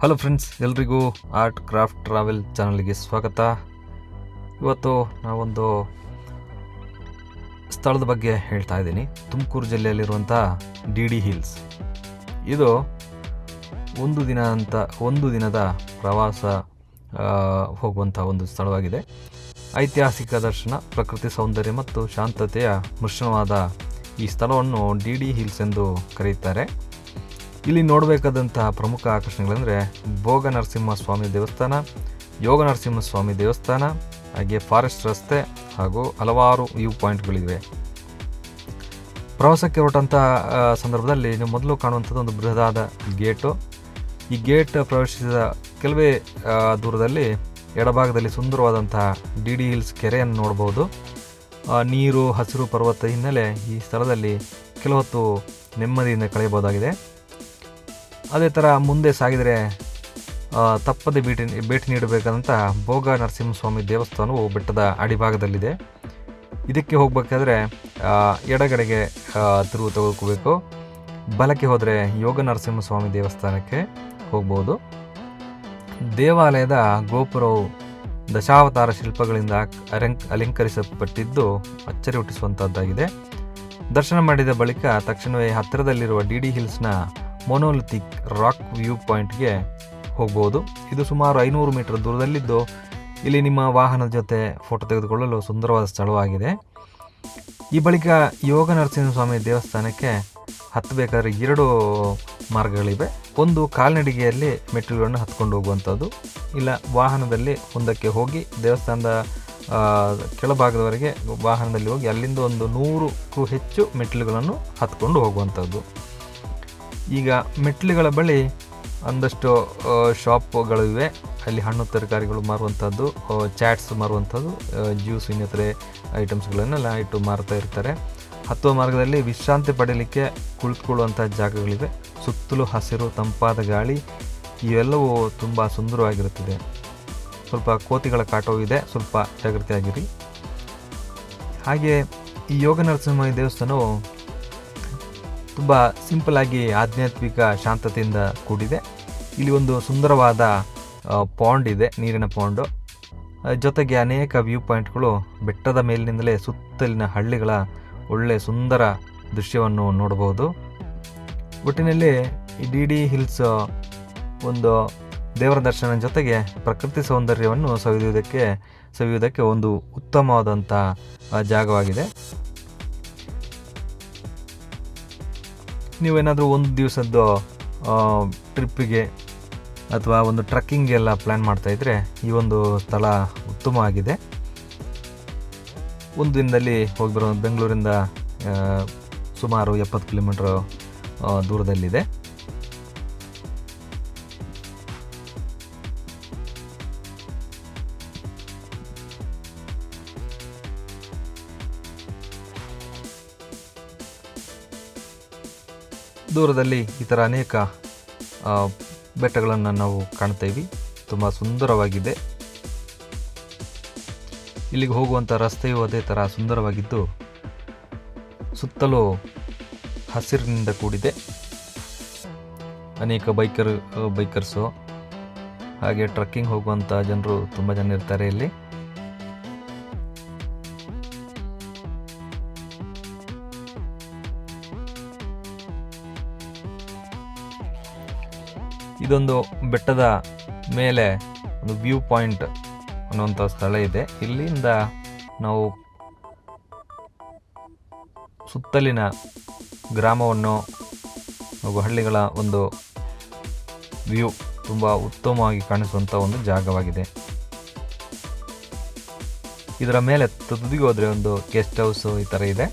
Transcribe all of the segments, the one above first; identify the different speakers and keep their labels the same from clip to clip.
Speaker 1: Hello friends, ಎಲ್ರಿಗೂ art craft travel ಚಾನಲ್ಗೆ ಸ್ವಾಗತ. ಇವತ್ತು ನಾವೊಂದು ಸ್ಥಳದ ಬಗ್ಗೆ ಹೇಳ್ತಾ ಇದ್ದೀನಿ. ತುಮಕೂರು ಜಿಲ್ಲೆಯಲ್ಲಿರುವಂಥ ಡಿ ಹಿಲ್ಸ್. ಇದು ಒಂದು ದಿನದ ಪ್ರವಾಸ ಹೋಗುವಂಥ ಒಂದು ಸ್ಥಳವಾಗಿದೆ. ಐತಿಹಾಸಿಕ ದರ್ಶನ, ಪ್ರಕೃತಿ ಸೌಂದರ್ಯ ಮತ್ತು ಶಾಂತತೆಯ ಮಿಶ್ರಣವಾದ ಈ ಸ್ಥಳವನ್ನು ಡಿ ಹಿಲ್ಸ್ ಎಂದು ಕರೆಯುತ್ತಾರೆ. ಇಲ್ಲಿ ನೋಡಬೇಕಾದಂತಹ ಪ್ರಮುಖ ಆಕರ್ಷಣೆಗಳೆಂದರೆ ಭೋಗ ನರಸಿಂಹಸ್ವಾಮಿ ದೇವಸ್ಥಾನ, ಯೋಗ ನರಸಿಂಹಸ್ವಾಮಿ ದೇವಸ್ಥಾನ, ಹಾಗೆ ಫಾರೆಸ್ಟ್ ರಸ್ತೆ ಹಾಗೂ ಹಲವಾರು ವ್ಯೂ ಪಾಯಿಂಟ್ಗಳಿವೆ. ಪ್ರವಾಸಕ್ಕೆ ಹೊರಟಂಥ ಸಂದರ್ಭದಲ್ಲಿ ನೀವು ಮೊದಲು ಕಾಣುವಂಥದ್ದು ಒಂದು ಬೃಹದಾದ ಗೇಟು. ಈ ಗೇಟ್ ಪ್ರವೇಶಿಸಿದ ಕೆಲವೇ ದೂರದಲ್ಲಿ ಎಡಭಾಗದಲ್ಲಿ ಸುಂದರವಾದಂತಹ ಡಿ ಹಿಲ್ಸ್ ಕೆರೆಯನ್ನು ನೋಡಬಹುದು. ನೀರು, ಹಸಿರು ಪರ್ವತ ಹಿನ್ನೆಲೆ ಈ ಸ್ಥಳದಲ್ಲಿ ಕೆಲವು ಹೊತ್ತು ನೆಮ್ಮದಿಯಿಂದ ಕಳೆಯಬಹುದಾಗಿದೆ. ಅದೇ ಥರ ಮುಂದೆ ಸಾಗಿದರೆ ತಪ್ಪದೆ ಭೇಟಿ ನೀಡಬೇಕಾದಂಥ ಭೋಗ ನರಸಿಂಹಸ್ವಾಮಿ ದೇವಸ್ಥಾನವು ಬೆಟ್ಟದ ಅಡಿಭಾಗದಲ್ಲಿದೆ. ಇದಕ್ಕೆ ಹೋಗಬೇಕಾದ್ರೆ ಎಡಗಡೆಗೆ ತಿರುವು ತೆಗೆದುಕೋಬೇಕು. ಬಲಕ್ಕೆ ಹೋದರೆ ಯೋಗ ನರಸಿಂಹಸ್ವಾಮಿ ದೇವಸ್ಥಾನಕ್ಕೆ ಹೋಗ್ಬೋದು. ದೇವಾಲಯದ ಗೋಪುರವು ದಶಾವತಾರ ಶಿಲ್ಪಗಳಿಂದ ಅಲಂಕರಿಸಲ್ಪಟ್ಟಿದ್ದು ಅಚ್ಚರಿ ಹುಟ್ಟಿಸುವಂಥದ್ದಾಗಿದೆ. ದರ್ಶನ ಮಾಡಿದ ಬಳಿಕ ತಕ್ಷಣವೇ ಹತ್ತಿರದಲ್ಲಿರುವ ಡಿ ಹಿಲ್ಸ್ನ ಮೊನೋಲಿಥಿಕ್ ರಾಕ್ ವ್ಯೂ ಪಾಯಿಂಟ್ಗೆ ಹೋಗ್ಬೋದು. ಇದು ಸುಮಾರು 500 ಮೀಟರ್ ದೂರದಲ್ಲಿದ್ದು ಇಲ್ಲಿ ನಿಮ್ಮ ವಾಹನದ ಜೊತೆ ಫೋಟೋ ತೆಗೆದುಕೊಳ್ಳಲು ಸುಂದರವಾದ ಸ್ಥಳವಾಗಿದೆ. ಈ ಬಳಿಕ ಯೋಗ ನರಸಿಂಹಸ್ವಾಮಿ ದೇವಸ್ಥಾನಕ್ಕೆ ಹತ್ತಬೇಕಾದ್ರೆ 2 ಮಾರ್ಗಗಳಿವೆ. ಒಂದು ಕಾಲ್ನಡಿಗೆಯಲ್ಲಿ ಮೆಟ್ಟಿಲುಗಳನ್ನು ಹತ್ಕೊಂಡು ಹೋಗುವಂಥದ್ದು, ಇಲ್ಲ ವಾಹನದಲ್ಲಿ ಮುಂದಕ್ಕೆ ಹೋಗಿ ದೇವಸ್ಥಾನದ ಕೆಳಭಾಗದವರೆಗೆ ವಾಹನದಲ್ಲಿ ಹೋಗಿ ಅಲ್ಲಿಂದ ಒಂದು 100ಕ್ಕೂ ಹೆಚ್ಚು ಮೆಟ್ಟಿಲುಗಳನ್ನು ಹತ್ಕೊಂಡು ಹೋಗುವಂಥದ್ದು. ಈಗ ಮೆಟ್ಟಿಲುಗಳ ಬಳಿ ಒಂದಷ್ಟು ಶಾಪ್ಗಳಿವೆ. ಅಲ್ಲಿ ಹಣ್ಣು ತರಕಾರಿಗಳು ಮಾರುವಂಥದ್ದು, ಚಾಟ್ಸ್ ಮಾರುವಂಥದ್ದು, ಜ್ಯೂಸ್ ಇನ್ನಿತರೆ ಐಟಮ್ಸ್ಗಳನ್ನೆಲ್ಲ ಇಟ್ಟು ಮಾರ್ತಾ ಇರ್ತಾರೆ. ಹತ್ತುವ ಮಾರ್ಗದಲ್ಲಿ ವಿಶ್ರಾಂತಿ ಪಡೆಯಲಿಕ್ಕೆ ಕುಳಿತುಕೊಳ್ಳುವಂಥ ಜಾಗಗಳಿವೆ. ಸುತ್ತಲೂ ಹಸಿರು, ತಂಪಾದ ಗಾಳಿ, ಇವೆಲ್ಲವೂ ತುಂಬ ಸುಂದರವಾಗಿರುತ್ತದೆ. ಸ್ವಲ್ಪ ಕೋತಿಗಳ ಕಾಟವೂ ಇದೆ, ಸ್ವಲ್ಪ ಜಾಗೃತಿಯಾಗಿರಿ. ಹಾಗೆ ಈ ಯೋಗ ನರಸಿಂಹ ದೇವಸ್ಥಾನವು ತುಂಬ ಸಿಂಪಲ್ ಆಗಿ ಆಧ್ಯಾತ್ಮಿಕ ಶಾಂತತೆಯಿಂದ ಕೂಡಿದೆ. ಇಲ್ಲಿ ಒಂದು ಸುಂದರವಾದ ಪಾಂಡ್ ಇದೆ, ನೀರಿನ ಪಾಂಡು. ಜೊತೆಗೆ ಅನೇಕ ವ್ಯೂ ಪಾಯಿಂಟ್ಗಳು ಬೆಟ್ಟದ ಮೇಲಿನಿಂದಲೇ ಸುತ್ತಲಿನ ಹಳ್ಳಿಗಳ ಒಳ್ಳೆಯ ಸುಂದರ ದೃಶ್ಯವನ್ನು ನೋಡಬಹುದು. ಒಟ್ಟಿನಲ್ಲಿ ಈ ಡಿ ಹಿಲ್ಸ್ ಒಂದು ದೇವರ ದರ್ಶನ ಜೊತೆಗೆ ಪ್ರಕೃತಿ ಸೌಂದರ್ಯವನ್ನು ಸವಿಯುವುದಕ್ಕೆ ಒಂದು ಉತ್ತಮವಾದಂಥ ಜಾಗವಾಗಿದೆ. ನೀವೇನಾದರೂ ಒಂದು ದಿವಸದ್ದು ಟ್ರಿಪ್ಪಿಗೆ ಅಥವಾ ಒಂದು ಟ್ರಕ್ಕಿಂಗೆಲ್ಲ ಪ್ಲ್ಯಾನ್ ಮಾಡ್ತಾಯಿದ್ರೆ ಈ ಒಂದು ಸ್ಥಳ ಉತ್ತಮವಾಗಿದೆ. ಒಂದು ದಿನದಲ್ಲಿ ಹೋಗಿ ಬರೋ ಬೆಂಗಳೂರಿಂದ ಸುಮಾರು 70 ಕಿಲೋಮೀಟರ್ ದೂರದಲ್ಲಿದೆ. ದೂರದಲ್ಲಿ ಈ ಥರ ಅನೇಕ ಬೆಟ್ಟಗಳನ್ನು ನಾವು ಕಾಣ್ತೇವೆ. ತುಂಬ ಸುಂದರವಾಗಿದೆ. ಇಲ್ಲಿಗೆ ಹೋಗುವಂಥ ರಸ್ತೆಯು ಅದೇ ಥರ ಸುಂದರವಾಗಿದ್ದು ಸುತ್ತಲೂ ಹಸಿರಿನಿಂದ ಕೂಡಿದೆ. ಅನೇಕ ಬೈಕರ್ಸು ಹಾಗೆ ಟ್ರಕ್ಕಿಂಗ್ ಹೋಗುವಂಥ ಜನರು ತುಂಬ ಜನ ಇರ್ತಾರೆ ಇಲ್ಲಿ. ಇದೊಂದು ಬೆಟ್ಟದ ಮೇಲೆ ಒಂದು ವ್ಯೂ ಪಾಯಿಂಟ್ ಅನ್ನುವಂಥ ಸ್ಥಳ ಇದೆ. ಇಲ್ಲಿಂದ ನಾವು ಸುತ್ತಲಿನ ಗ್ರಾಮವನ್ನು ಹಾಗೂ ಹಳ್ಳಿಗಳ ಒಂದು ವ್ಯೂ ತುಂಬ ಉತ್ತಮವಾಗಿ ಕಾಣಿಸುವಂಥ ಒಂದು ಜಾಗವಾಗಿದೆ. ಇದರ ಮೇಲೆ ತುದಿಗೆ ಹೋದರೆ ಒಂದು ಗೆಸ್ಟ್ ಹೌಸು ಈ ಥರ ಇದೆ.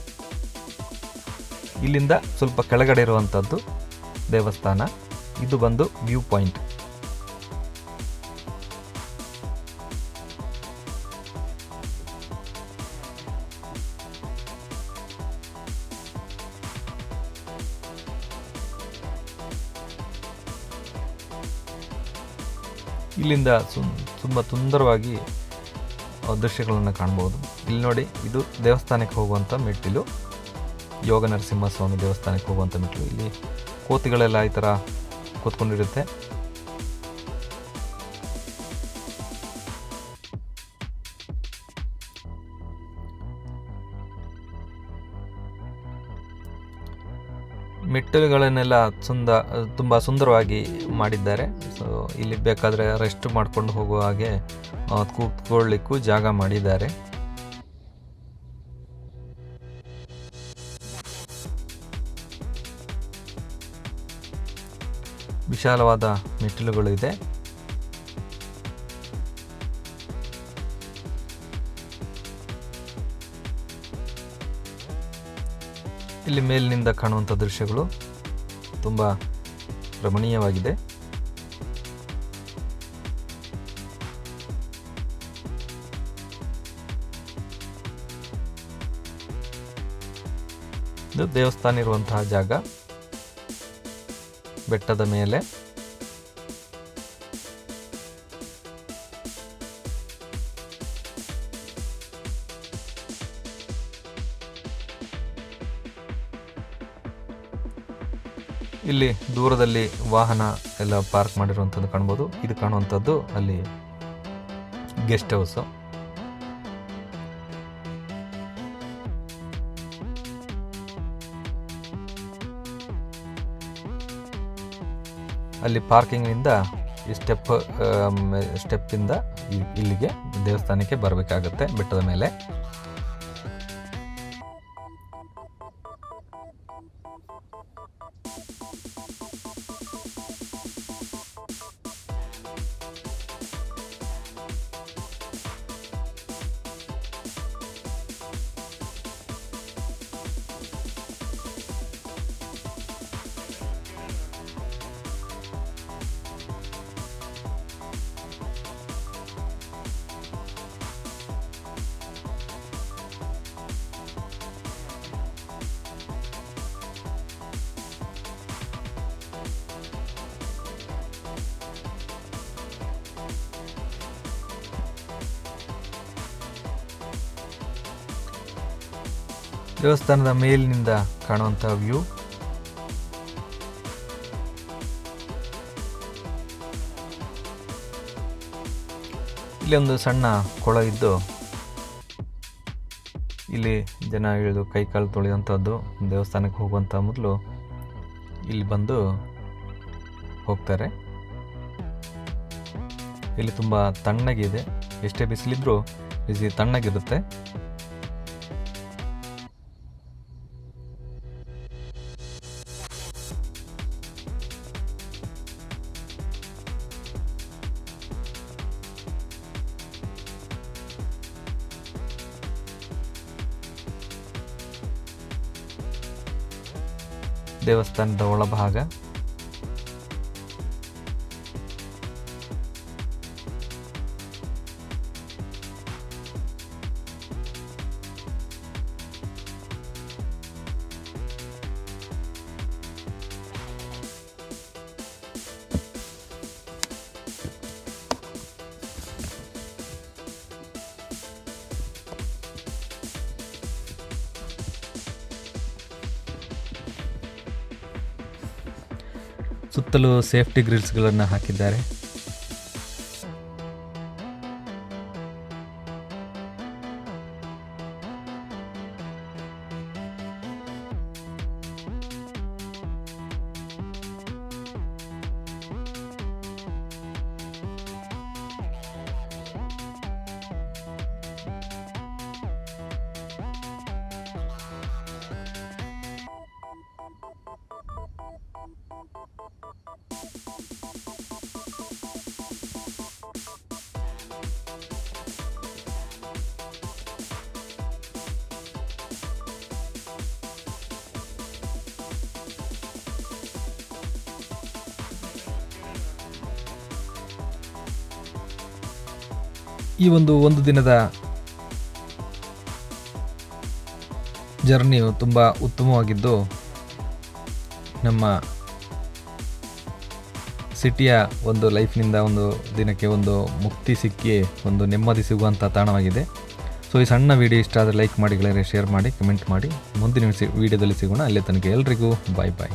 Speaker 1: ಇಲ್ಲಿಂದ ಸ್ವಲ್ಪ ಕೆಳಗಡೆ ಇರುವಂಥದ್ದು ದೇವಸ್ಥಾನ. ಇದು ಬಂದು ವ್ಯೂ ಪಾಯಿಂಟ್. ಇಲ್ಲಿಂದ ತುಂಬ ಸುಂದರವಾಗಿ ದೃಶ್ಯಗಳನ್ನು ಕಾಣ್ಬೋದು. ಇಲ್ಲಿ ನೋಡಿ, ಇದು ದೇವಸ್ಥಾನಕ್ಕೆ ಹೋಗುವಂಥ ಮೆಟ್ಟಿಲು, ಯೋಗ ನರಸಿಂಹಸ್ವಾಮಿ ದೇವಸ್ಥಾನಕ್ಕೆ ಹೋಗುವಂಥ ಮೆಟ್ಟಿಲು. ಇಲ್ಲಿ ಕೋತಿಗಳೆಲ್ಲ ಈ ಥರ ಕೂತ್ಕೊಂಡಿರುತ್ತೆ. ಮೆಟ್ಟಿಲುಗಳನ್ನೆಲ್ಲ ತುಂಬ ಸುಂದರವಾಗಿ ಮಾಡಿದ್ದಾರೆ. ಸೊ ಇಲ್ಲಿ ಬೇಕಾದರೆ ರೆಸ್ಟ್ ಮಾಡ್ಕೊಂಡು ಹೋಗುವ ಹಾಗೆ ಕೂತ್ಕೊಳ್ಳಿಕ್ಕೂ ಜಾಗ ಮಾಡಿದ್ದಾರೆ. ವಿಶಾಲವಾದ ಮೆಟ್ಟಿಲುಗಳು ಇದೆ. ಇಲ್ಲಿ ಮೇಲಿನಿಂದ ಕಾಣುವಂಥ ದೃಶ್ಯಗಳು ತುಂಬ ರಮಣೀಯವಾಗಿದೆ. ಇದು ದೇವಸ್ಥಾನ ಇರುವಂತಹ ಜಾಗ, ಬೆಟ್ಟದ ಮೇಲೆ. ಇಲ್ಲಿ ದೂರದಲ್ಲಿ ವಾಹನ ಎಲ್ಲ ಪಾರ್ಕ್ ಮಾಡಿರುವಂಥದ್ದು ಕಾಣ್ಬೋದು. ಇದು ಕಾಣುವಂಥದ್ದು ಅಲ್ಲಿ ಗೆಸ್ಟ್ ಹೌಸು. ಅಲ್ಲಿ ಪಾರ್ಕಿಂಗ್ನಿಂದ ಈ ಸ್ಟೆಪ್ಪಿಂದ ಇಲ್ಲಿಗೆ ದೇವಸ್ಥಾನಕ್ಕೆ ಬರಬೇಕಾಗತ್ತೆ ಬೆಟ್ಟದ ಮೇಲೆ. ದೇವಸ್ಥಾನದ ಮೇಲಿನಿಂದ ಕಾಣುವಂಥ ವ್ಯೂ. ಇಲ್ಲಿ ಒಂದು ಸಣ್ಣ ಕೊಳ ಇದ್ದು ಇಲ್ಲಿ ಜನ ಇಳಿದು ಕೈಕಾಲು ತೊಳೆಯುವಂಥದ್ದು, ದೇವಸ್ಥಾನಕ್ಕೆ ಹೋಗುವಂಥ ಮೊದಲು ಇಲ್ಲಿ ಬಂದು ಹೋಗ್ತಾರೆ. ಇಲ್ಲಿ ತುಂಬ ತಣ್ಣಗಿದೆ, ಎಷ್ಟೇ ಬಿಸಿಲಿದ್ರೂ ಬಿಸಿ ತಣ್ಣಗಿರುತ್ತೆ. ದೇವಸ್ಥಾನದ ಒಳಭಾಗ. ಸುತ್ತಲೂ ಸೇಫ್ಟಿ ಗ್ರಿಲ್ಸ್ಗಳನ್ನು ಹಾಕಿದ್ದಾರೆ. ಈ ಒಂದು ದಿನದ ಜರ್ನಿಯು ತುಂಬ ಉತ್ತಮವಾಗಿದ್ದು, ನಮ್ಮ ಸಿಟಿಯ ಒಂದು ಲೈಫ್ನಿಂದ ಒಂದು ದಿನಕ್ಕೆ ಒಂದು ಮುಕ್ತಿ ಸಿಕ್ಕಿ ಒಂದು ನೆಮ್ಮದಿ ಸಿಗುವಂಥ ತಾಣವಾಗಿದೆ. ಸೊ ಈ ಸಣ್ಣ ವಿಡಿಯೋ ಇಷ್ಟ ಆದರೆ ಲೈಕ್ ಮಾಡಿ, ಗೆಳೆಯರೇ ಶೇರ್ ಮಾಡಿ, ಕಮೆಂಟ್ ಮಾಡಿ. ಮುಂದಿನ ವಿಡಿಯೋದಲ್ಲಿ ಸಿಗೋಣ. ಅಲ್ಲೇ ತನಕ ಎಲ್ರಿಗೂ ಬಾಯ್ ಬಾಯ್.